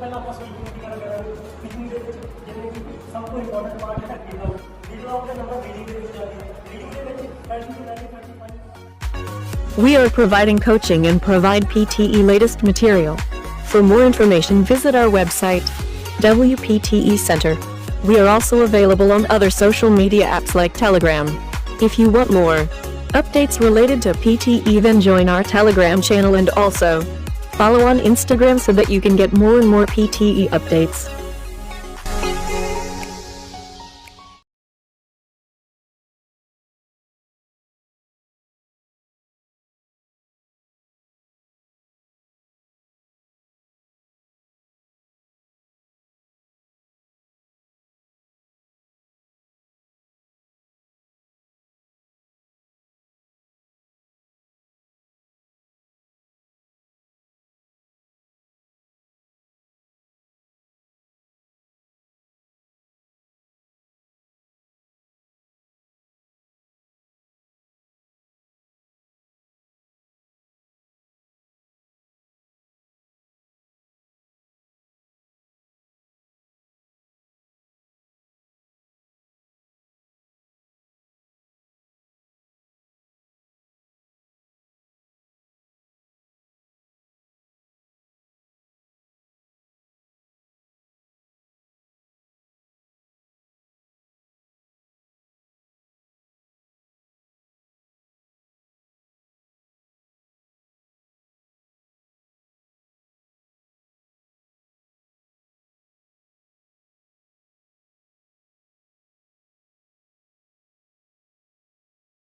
ਪਹਿਲਾਂ ਆਪਾਂ ਸਪੀਕਿੰਗ ਦੀ ਗੱਲ ਕਰਾਂਗੇ। ਸਪੀਕਿੰਗ ਦੇ ਵਿੱਚ ਜਿਵੇਂ ਕਿ ਸਭ ਤੋਂ ਇੰਪੋਰਟੈਂਟ ਪਾਰਟ ਹੈ ਰੀਡ ਆਊਟ। ਰੀਡ ਆਊਟ ਦਾ ਨੰਬਰ ਰੀਡਿੰਗ ਦੇ ਵਿੱਚ ਜਾਂਦੀ ਹੈ। ਰੀਡਿੰਗ ਦੇ ਵਿੱਚ 30 to 35। We are providing coaching and provide PTE latest material. For more information, visit our website, WPTE Center. We are also available on other social media apps like Telegram. If you want more updates related to PTE, then join our Telegram channel and also follow on Instagram so that you can get more and more PTE updates.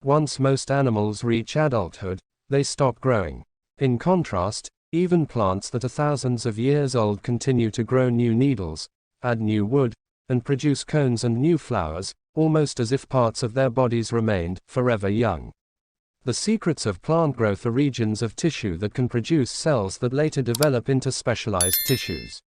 Once most animals reach adulthood, they stop growing. In contrast, even plants that are thousands of years old continue to grow new needles, add new wood, and produce cones and new flowers, almost as if parts of their bodies remained forever young. The secrets of plant growth are regions of tissue that can produce cells that later develop into specialized tissues.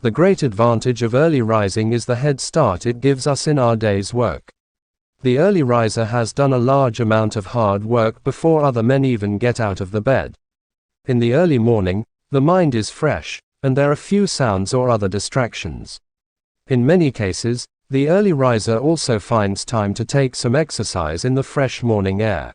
The great advantage of early rising is the head start it gives us in our day's work. The early riser has done a large amount of hard work before other men even get out of the bed. In the early morning, the mind is fresh, and there are few sounds or other distractions. In many cases, the early riser also finds time to take some exercise in the fresh morning air.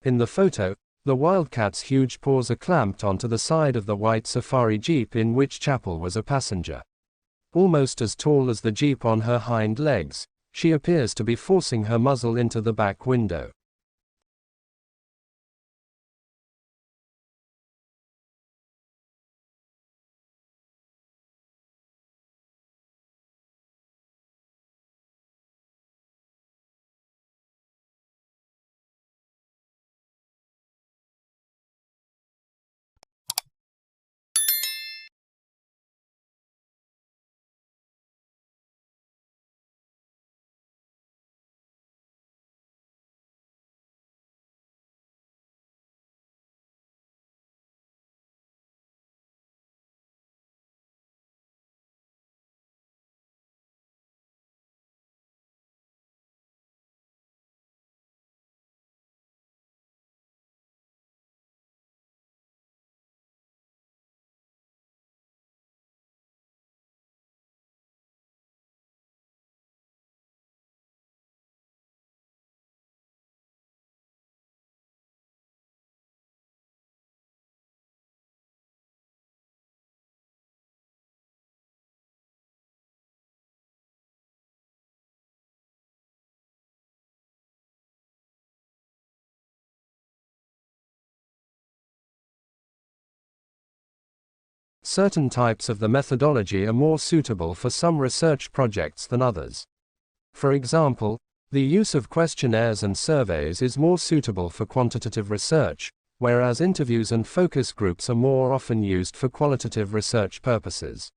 In the photo, the wildcat's huge paws are clamped onto the side of the white safari jeep in which Chapel was a passenger. Almost as tall as the jeep on her hind legs, she appears to be forcing her muzzle into the back window. Certain types of the methodology are more suitable for some research projects than others. For example, the use of questionnaires and surveys is more suitable for quantitative research, whereas interviews and focus groups are more often used for qualitative research purposes.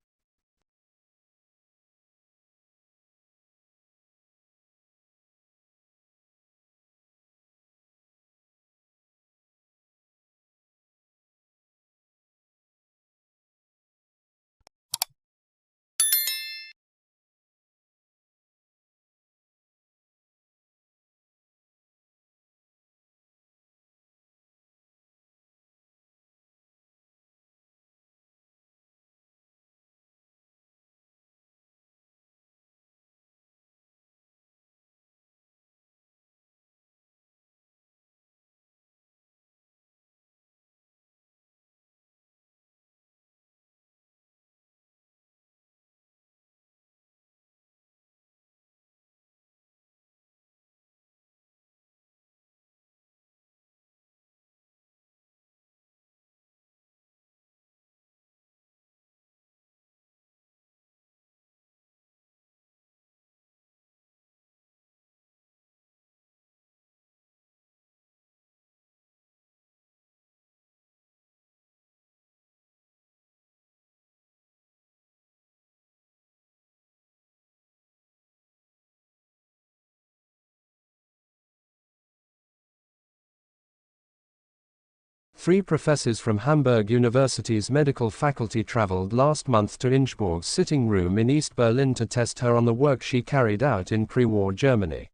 Three professors from Hamburg University's medical faculty traveled last month to Ingeborg's sitting room in East Berlin to test her on the work she carried out in pre-war Germany.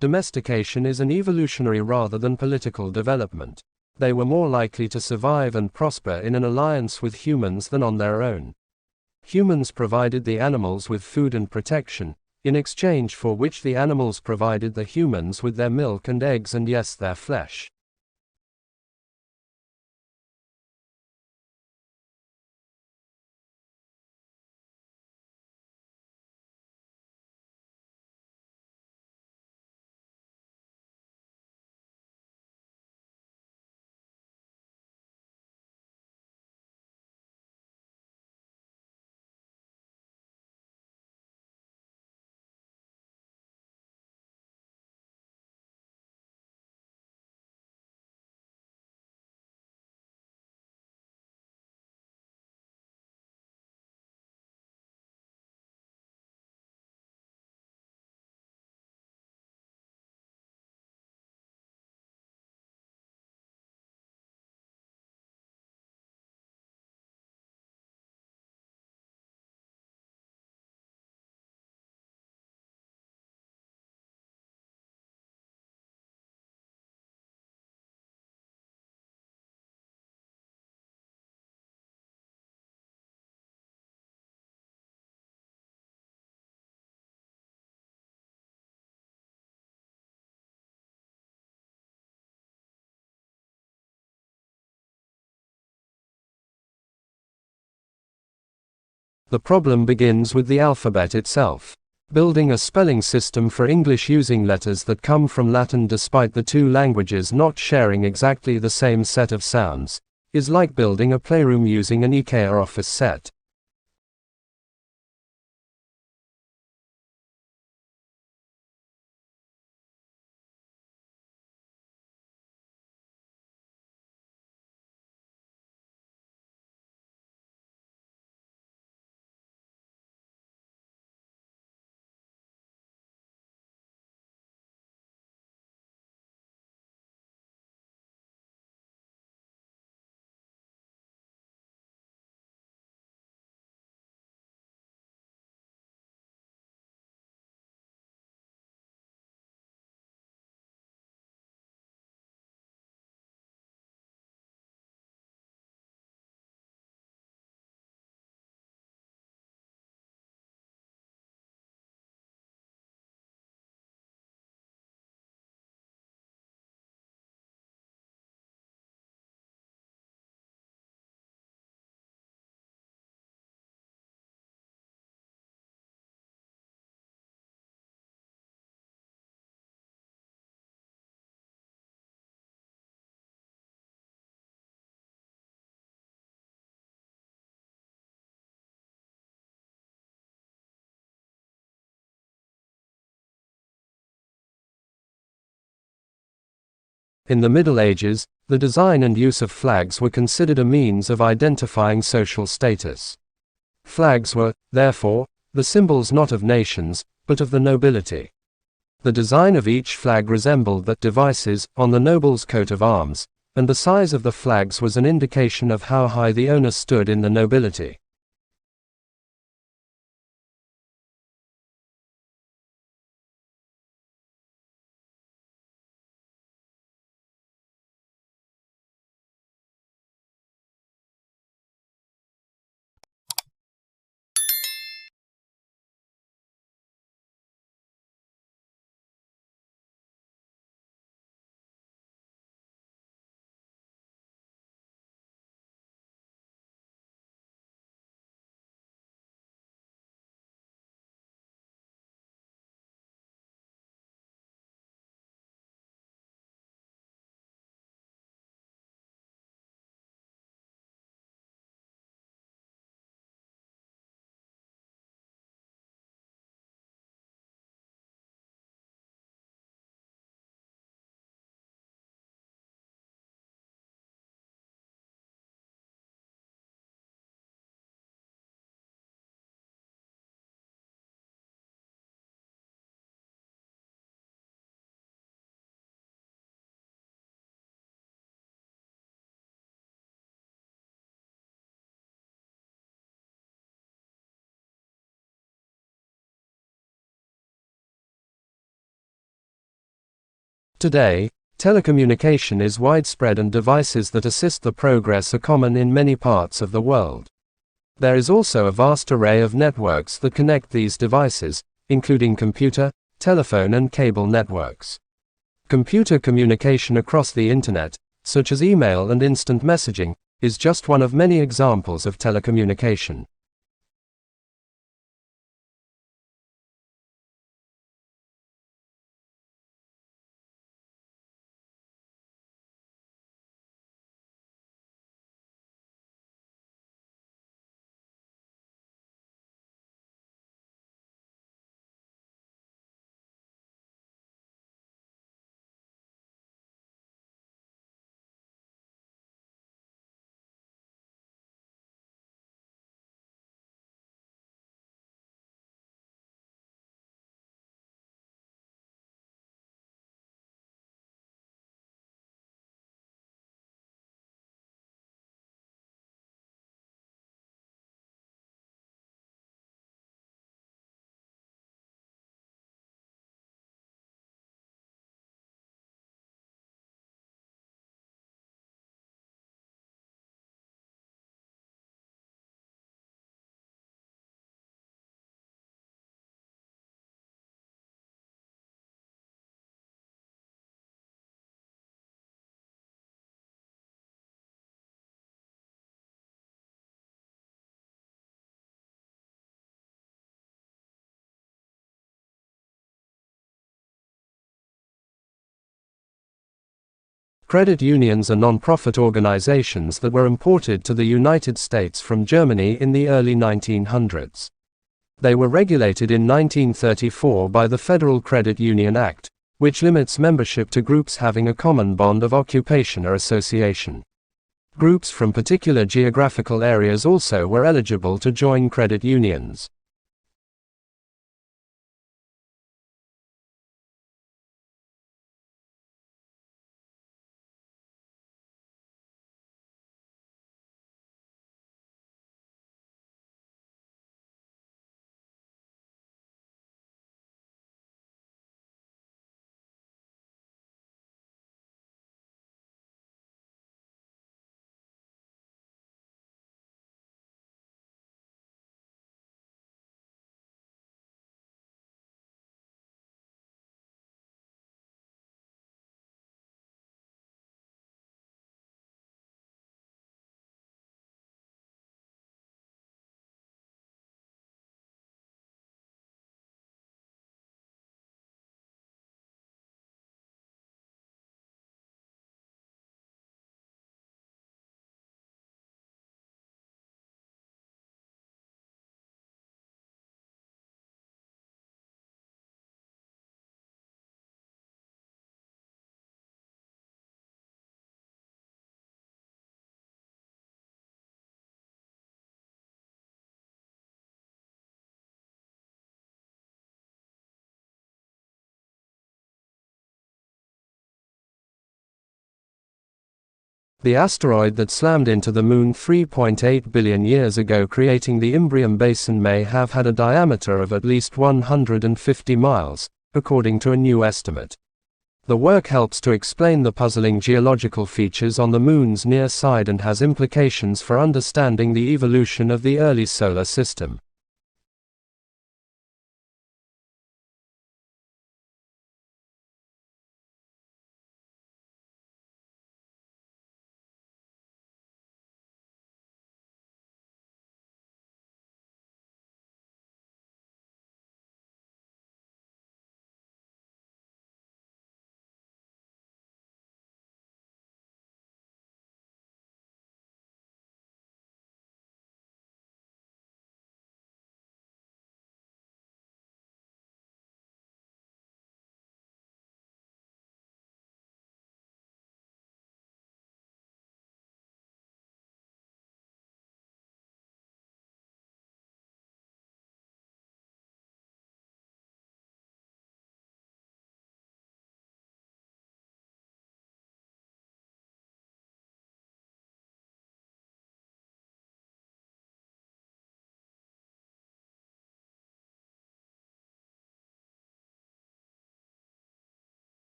Domestication is an evolutionary rather than political development. They were more likely to survive and prosper in an alliance with humans than on their own. Humans provided the animals with food and protection, in exchange for which the animals provided the humans with their milk and eggs and yes, their flesh. The problem begins with the alphabet itself. Building a spelling system for English using letters that come from Latin despite the two languages not sharing exactly the same set of sounds, is like building a playroom using an IKEA office set. In the Middle Ages, the design and use of flags were considered a means of identifying social status. Flags were, therefore, the symbols not of nations, but of the nobility. The design of each flag resembled that devices on the noble's coat of arms, and the size of the flags was an indication of how high the owner stood in the nobility. Today, Telecommunication is widespread and devices that assist the progress are common in many parts of the world. There is also a vast array of networks that connect these devices, including computer, telephone and cable networks. Computer communication across the internet, such as email and instant messaging, is just one of many examples of telecommunication. Credit unions are non-profit organizations that were imported to the United States from Germany in the early 1900s. They were regulated in 1934 by the Federal Credit Union Act, which limits membership to groups having a common bond of occupation or association. Groups from particular geographical areas also were eligible to join credit unions. The asteroid that slammed into the Moon 3.8 billion years ago, creating the Imbrium Basin, may have had a diameter of at least 150 miles, according to a new estimate. The work helps to explain the puzzling geological features on the Moon's near side and has implications for understanding the evolution of the early solar system.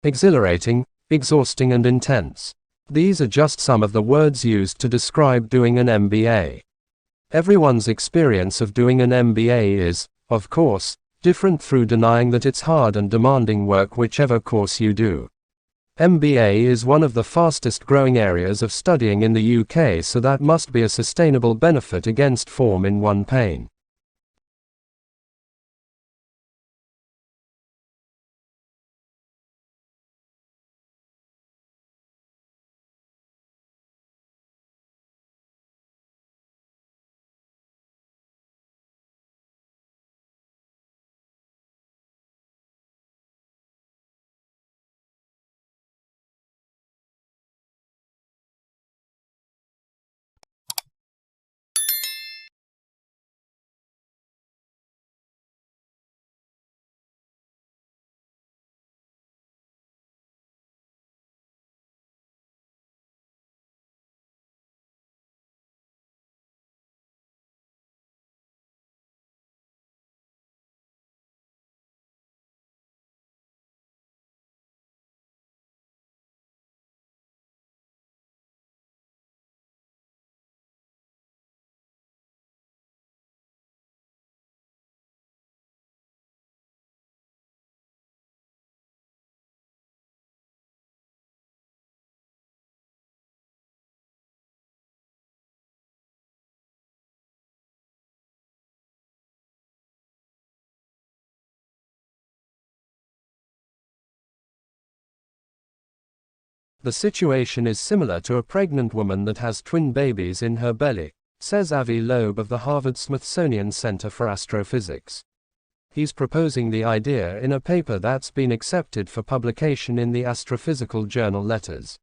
exhilarating, exhausting and intense. These are just some of the words used to describe doing an MBA. Everyone's experience of doing an MBA is, of course, different through denying that it's hard and demanding work whichever course you do. MBA is one of the fastest growing areas of studying in the UK, so that must be a sustainable benefit against form in one pain. The situation is similar to a pregnant woman that has twin babies in her belly, says Avi Loeb of the Harvard-Smithsonian Center for Astrophysics. He's proposing the idea in a paper that's been accepted for publication in the astrophysical journal Letters.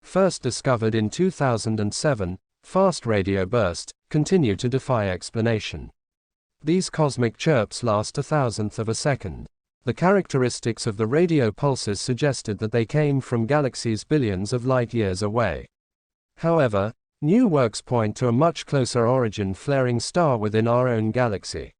First discovered in 2007, fast radio bursts continue to defy explanation. These cosmic chirps last a thousandth of a second. The characteristics of the radio pulses suggested that they came from galaxies billions of light years away. However, new works point to a much closer origin flaring star within our own galaxy.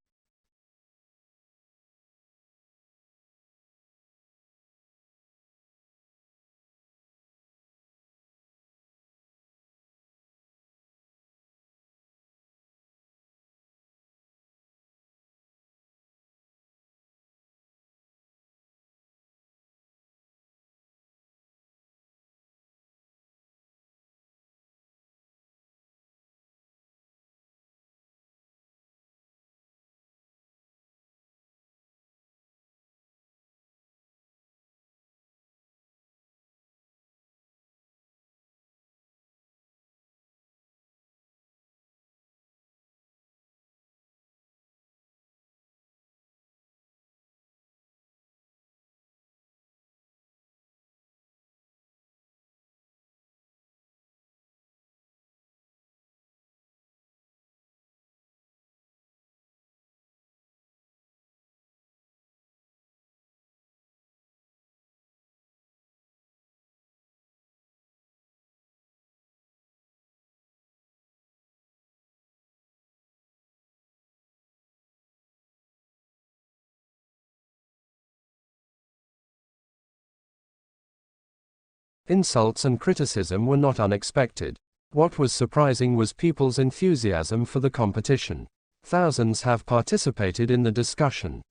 Insults and criticism were not unexpected. What was surprising was people's enthusiasm for the competition. Thousands have participated in the discussion.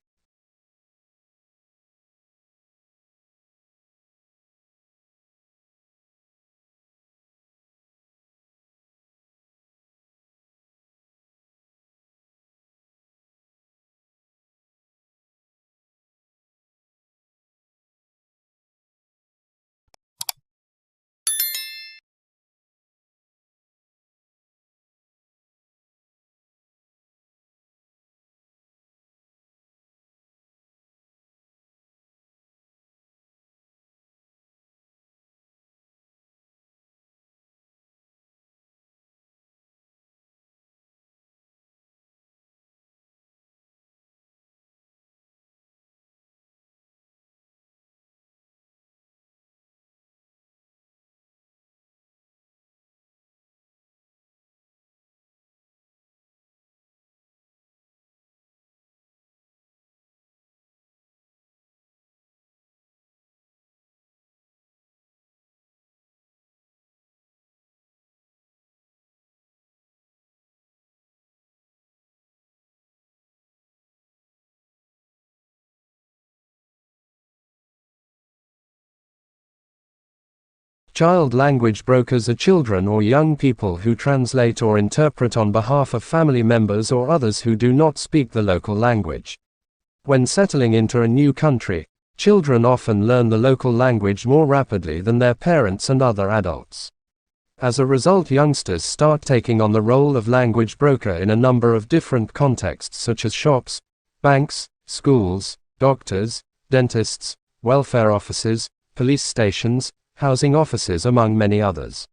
Child language brokers are children or young people who translate or interpret on behalf of family members or others who do not speak the local language. When settling into a new country, children often learn the local language more rapidly than their parents and other adults. As a result, youngsters start taking on the role of language broker in a number of different contexts such as shops, banks, schools, doctors, dentists, welfare offices, police stations, housing offices, among many others.